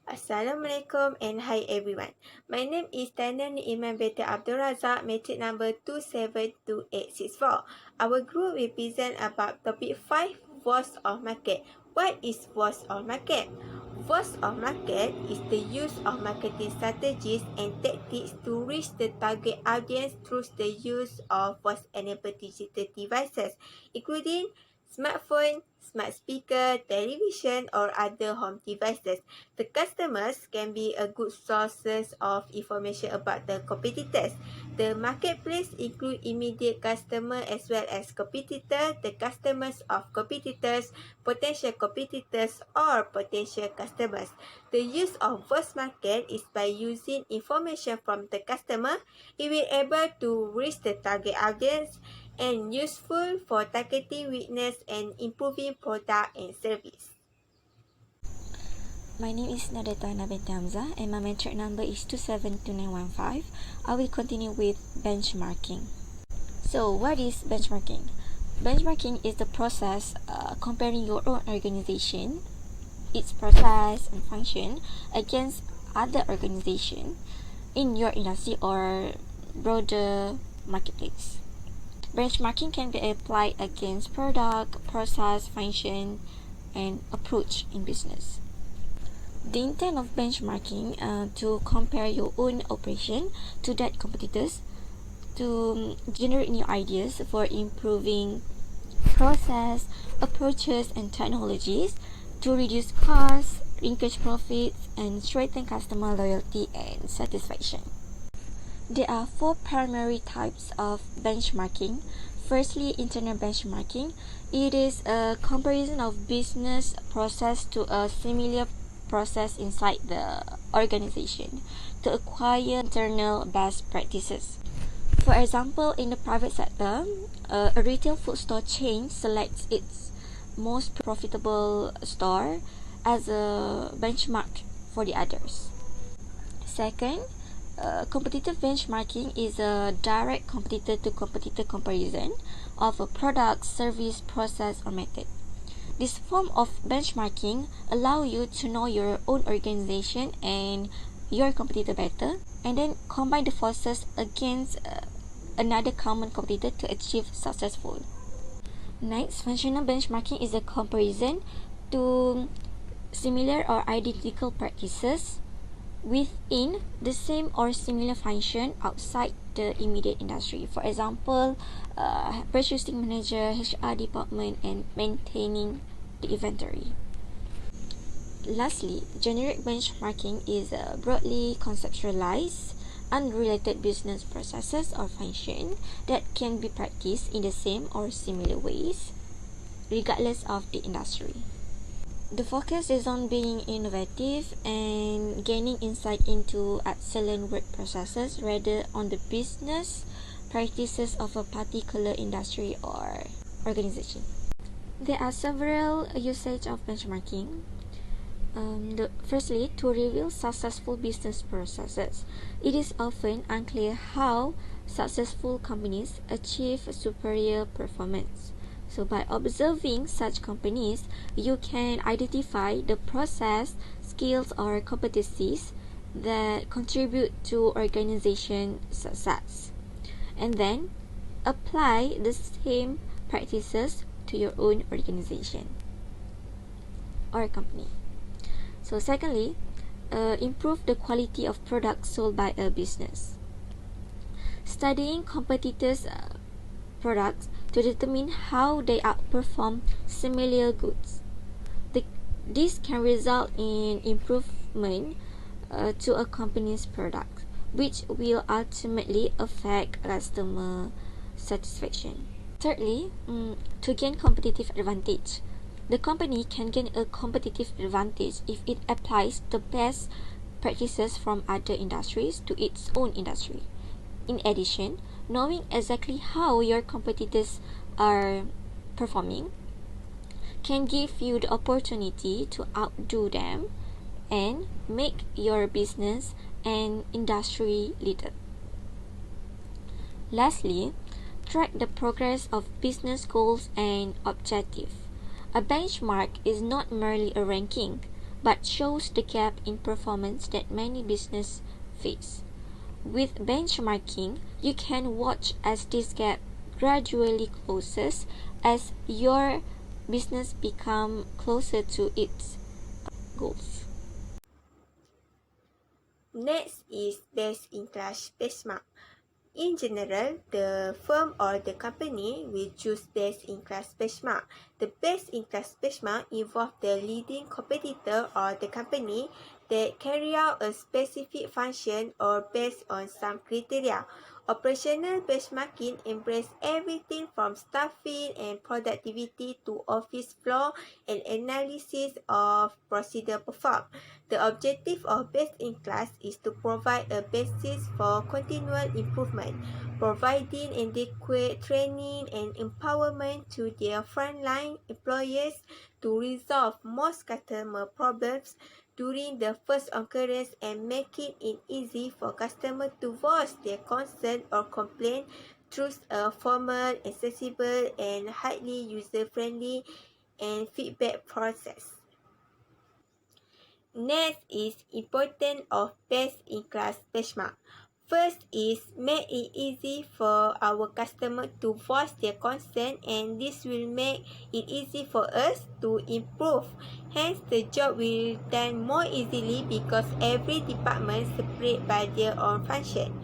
Assalamualaikum and hi everyone. My name is Tanan Iman Beta Abdul Razak, matric number 272864. Our group will present about topic 5, Voice of Market. What is voice of market? Voice of market is the use of marketing strategies and tactics to reach the target audience through the use of voice-enabled digital devices, including smartphone, smart speaker, television, or other home devices. The customers can be a good sources of information about the competitors. The marketplace include immediate customer as well as competitor, the customers of competitors, potential competitors, or potential customers. The use of voice market is by using information from the customer. It will able to reach the target audience and useful for targeting weakness and improving product and service. My name is Nadeta Nabet Hamza and my metric number is 272915. I will continue with benchmarking. So, what is benchmarking? Benchmarking is the process comparing your own organization, its process and function against other organization in your industry or broader marketplace. Benchmarking can be applied against product, process, function, and approach in business. The intent of benchmarking to compare your own operation to that competitors to generate new ideas for improving process, approaches, and technologies to reduce costs, increase profits, and strengthen customer loyalty and satisfaction. There are four primary types of benchmarking. Firstly, internal benchmarking. It is a comparison of business process to a similar process inside the organization to acquire internal best practices. For example, in the private sector, a retail food store chain selects its most profitable store as a benchmark for the others. Second, competitive benchmarking is a direct competitor to competitor comparison of a product, service, process, or method. This form of benchmarking allows you to know your own organization and your competitor better, and then combine the forces against another common competitor to achieve successful. Next, functional benchmarking is a comparison to similar or identical practices within the same or similar function outside the immediate industry. For example, purchasing manager, HR department, and maintaining the inventory. Lastly, generic benchmarking is broadly conceptualized, unrelated business processes or function that can be practiced in the same or similar ways, regardless of the industry. The focus is on being innovative and gaining insight into excellent work processes rather on the business practices of a particular industry or organization. There are several usages of benchmarking. Firstly, to reveal successful business processes. It is often unclear how successful companies achieve superior performance. So by observing such companies, you can identify the process, skills, or competencies that contribute to organization success. And then apply the same practices to your own organization or company. So secondly, improve the quality of products sold by a business. Studying competitors' products to determine how they outperform similar goods. This can result in improvement to a company's product, which will ultimately affect customer satisfaction. Thirdly, to gain competitive advantage. The company can gain a competitive advantage if it applies the best practices from other industries to its own industry. In addition, knowing exactly how your competitors are performing can give you the opportunity to outdo them and make your business an industry leader. Lastly, track the progress of business goals and objectives. A benchmark is not merely a ranking, but shows the gap in performance that many businesses face. With benchmarking, you can watch as this gap gradually closes as your business become closer to its goals. Next is best-in-class benchmark. In general, the firm or the company will choose best-in-class benchmark. The best-in-class benchmark involves the leading competitor or the company that carry out a specific function or based on some criteria. Operational benchmarking embraces everything from staffing and productivity to office floor and analysis of procedure performed. The objective of best-in-class is to provide a basis for continual improvement, providing adequate training and empowerment to their frontline employees to resolve most customer problems during the first occurrence and making it easy for customers to voice their concern or complaint through a formal, accessible, and highly user-friendly and feedback process. Next is importance of best-in-class benchmark. First is make it easy for our customer to voice their concern, and this will make it easy for us to improve. Hence, the job will done more easily because every department separate by their own function.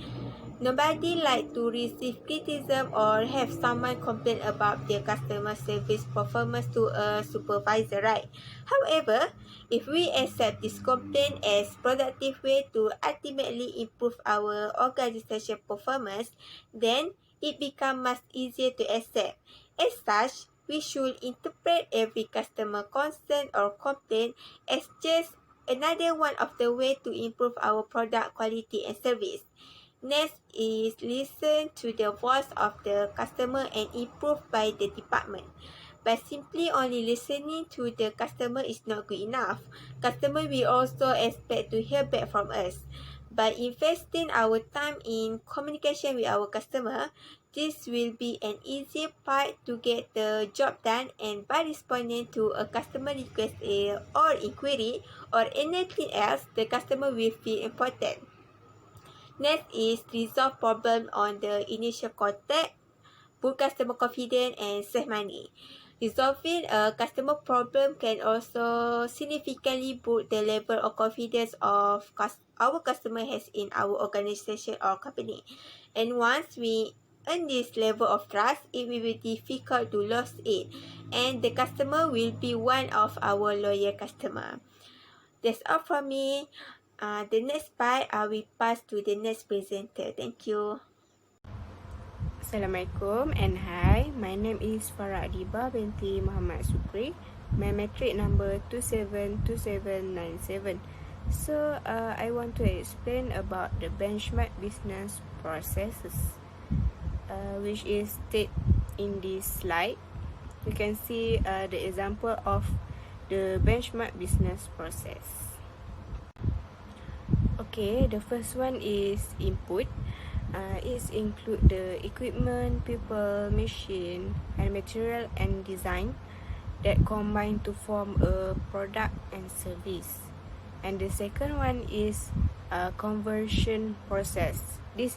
Nobody like to receive criticism or have someone complain about their customer service performance to a supervisor, right? However, if we accept this complaint as productive way to ultimately improve our organization performance, then it becomes much easier to accept. As such, we should interpret every customer concern or complaint as just another one of the way to improve our product quality and service. Next is listen to the voice of the customer and improve by the department. But simply only listening to the customer is not good enough. Customer will also expect to hear back from us. By investing our time in communication with our customer, this will be an easy part to get the job done, and by responding to a customer request or inquiry or anything else, the customer will feel important. Next is resolve problem on the initial contact, boost customer confidence, and save money. Resolving a customer problem can also significantly boost the level of confidence of our customer has in our organization or company. And once we earn this level of trust, it will be difficult to lose it, and the customer will be one of our loyal customer. That's all from me. The next part, I will pass to the next presenter. Thank you. Assalamualaikum and hi. My name is Farah Adiba binti Muhammad Sukri. My metric number 272797. So, I want to explain about the benchmark business processes, which is stated in this slide. You can see the example of the benchmark business process. Okay, the first one is input. It include the equipment, people, machine, and material and design that combine to form a product and service. And the second one is conversion process. This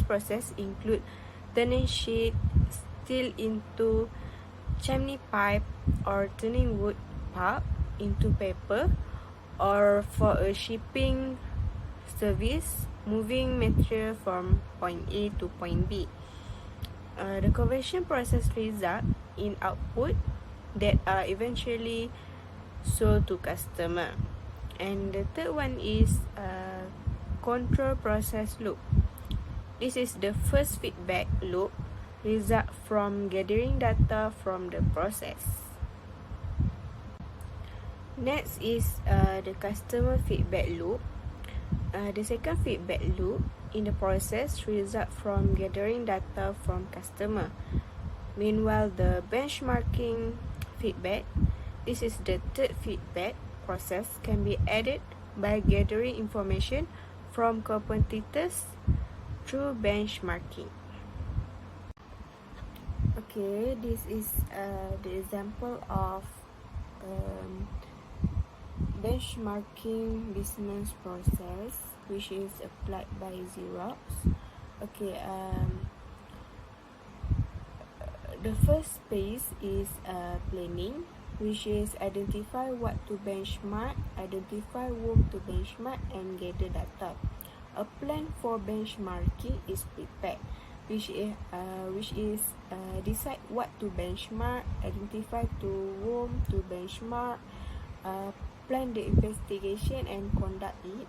process include turning sheet steel into chimney pipe or turning wood pulp into paper, or for a shipping service, moving material from point A to point B. The conversion process result in output that are eventually sold to customer. And the third one is control process loop. This is the first feedback loop result from gathering data from the process. Next is the customer feedback loop. The second feedback loop in the process result from gathering data from customer. Meanwhile, the benchmarking feedback, this is the third feedback process, can be added by gathering information from competitors through benchmarking. Okay, this is the example of benchmarking business process, which is applied by Xerox. Okay, the first phase is planning, which is identify what to benchmark, identify whom to benchmark, and gather data. A plan for benchmarking is prepared, which is decide what to benchmark, identify to whom to benchmark, plan the investigation and conduct it,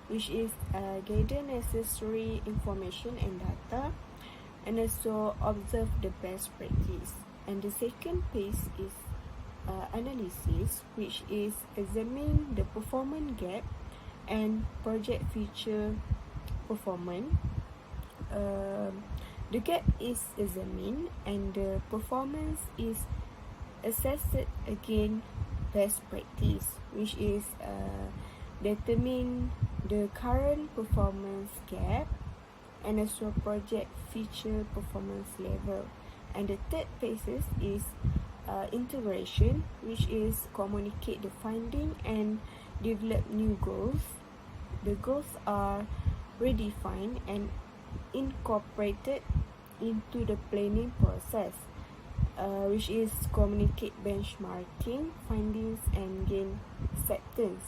which is gather necessary information and data, and also observe the best practice. And the second phase is analysis, which is examining the performance gap and project future performance. The gap is examined and the performance is assessed against best practice, which is determine the current performance gap and also project future performance level. And the third phase is integration, which is communicate the finding and develop new goals. The goals are redefined and incorporated into the planning process, which is communicate benchmarking findings and gain acceptance,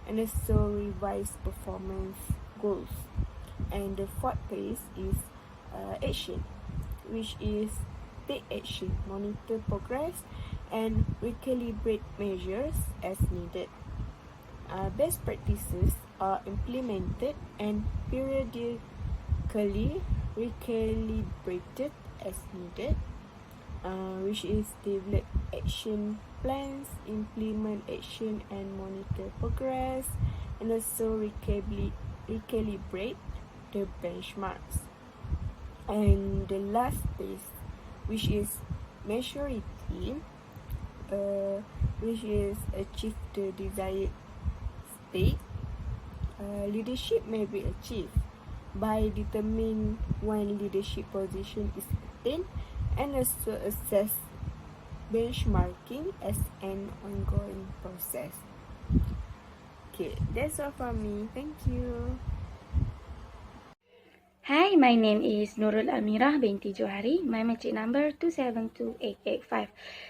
and also revise performance goals. And the fourth phase is action, which is take action, monitor progress, and recalibrate measures as needed. Best practices are implemented and periodically recalibrated as needed, which is develop action plans, implement action and monitor progress, and also recalibrate the benchmarks. And the last phase, which is maturity, which is achieve the desired state. Leadership may be achieved by determining when leadership position is attained, and also assess benchmarking as an ongoing process. Okay, that's all from me. Thank you. Hi, my name is Nurul Amirah binti Johari. My metric number 2728885.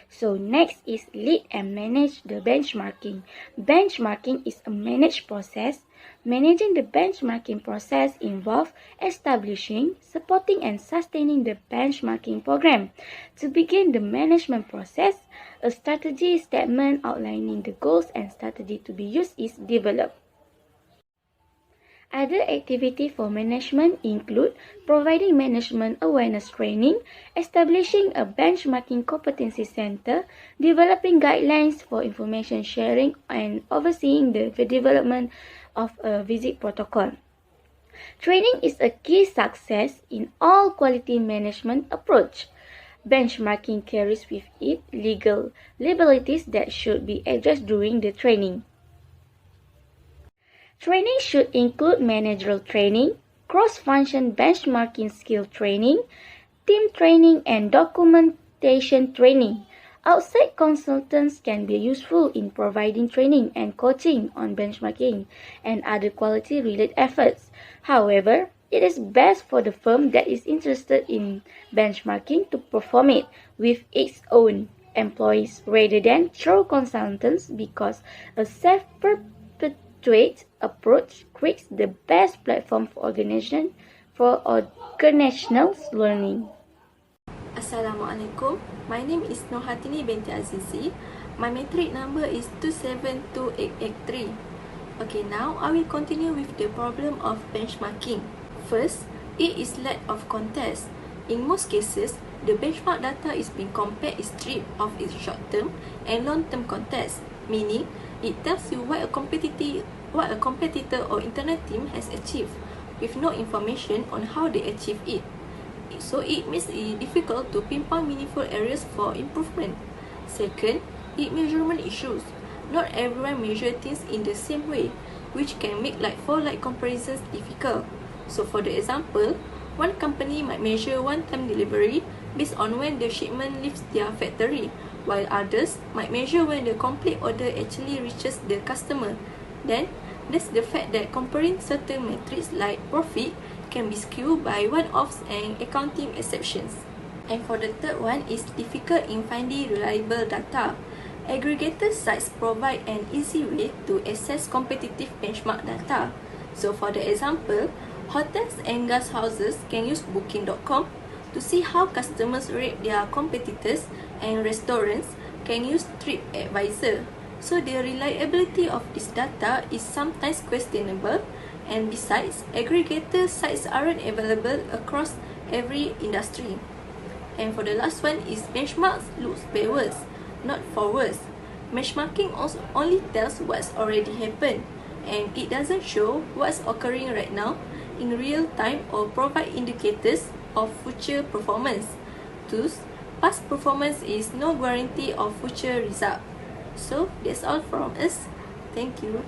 So next is lead and manage the benchmarking. Benchmarking is a managed process. Managing the benchmarking process involves establishing, supporting, and sustaining the benchmarking program. To begin the management process, a strategy statement outlining the goals and strategy to be used is developed. Other activities for management include providing management awareness training, establishing a benchmarking competency center, developing guidelines for information sharing, and overseeing the development of a visit protocol. Training is a key success in all quality management approach. Benchmarking carries with it legal liabilities that should be addressed during the training. Training should include managerial training, cross-function benchmarking skill training, team training, and documentation training. Outside consultants can be useful in providing training and coaching on benchmarking and other quality-related efforts. However, it is best for the firm that is interested in benchmarking to perform it with its own employees rather than through consultants, because a self-perpetuate approach creates the best platform for organizational learning. Assalamualaikum. My name is Nohatini binti Azizi. My metric number is 2728883. Okay, now I will continue with the problem of benchmarking. First, it is lack of context. In most cases, the benchmark data is being compared is stripped of its short-term and long-term context, meaning it tells you what a competitor or internal team has achieved, with no information on how they achieve it. So it makes it difficult to pinpoint meaningful areas for improvement. Second, it measurement issues. Not everyone measures things in the same way, which can make like-for-like comparisons difficult. So for the example, one company might measure one-time delivery, based on when the shipment leaves their factory, while others might measure when the complete order actually reaches the customer. Then, there's the fact that comparing certain metrics like profit can be skewed by one-offs and accounting exceptions. And for the third one is difficult in finding reliable data. Aggregator sites provide an easy way to access competitive benchmark data. So for the example, hotels and guest houses can use booking.com to see how customers rate their competitors, and restaurants can use TripAdvisor. So the reliability of this data is sometimes questionable, and besides, aggregator sites aren't available across every industry. And for the last one is benchmarks looks backwards, not forwards. Benchmarking also only tells what's already happened, and it doesn't show what's occurring right now in real time or provide indicators of future performance. Thus, past performance is no guarantee of future result. So that's all from us. Thank you.